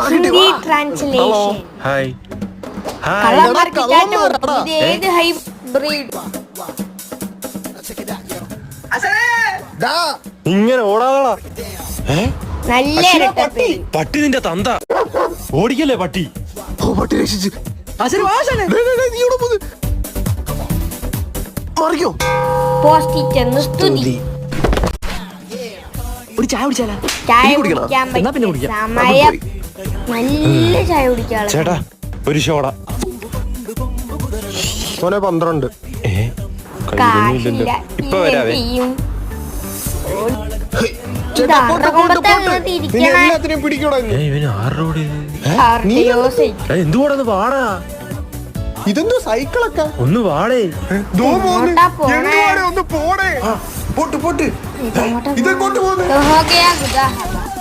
Hindi translation. Hi ഏത് hybrid? ഇങ്ങനെ ഓടാതാ. നല്ല ഇരട്ടപ്പേര്. പട്ടി നിന്റെ തന്ത ഓടിക്കല്ലേ പട്ടി. പട്ടി രക്ഷിച്ച് പോസ്റ്റ് എന്ന് സ്തുതി. ഒരു ചായ കുടിച്ചാലാ? ചായ കുടിക്കാൻ പറ്റിയ സമയം. നല്ല ചായ കുടിക്കാളെ. ചേട്ടാ ഒരു ഷോട. 12. കാശില്ല. ഇപ്പൊ വരാവേ. എല്ലാത്തിനെയും പിടിക്കണോ? ഇവന് ആറോട് എന്തുകൂടെ വാടാ. ഇതെന്തോ സൈക്കിളൊക്കെ ഒന്ന് വാടേ. ഒന്ന് പോടേ. പോട്ട് ഇതെങ്ങോട്ട് പോകുന്നു?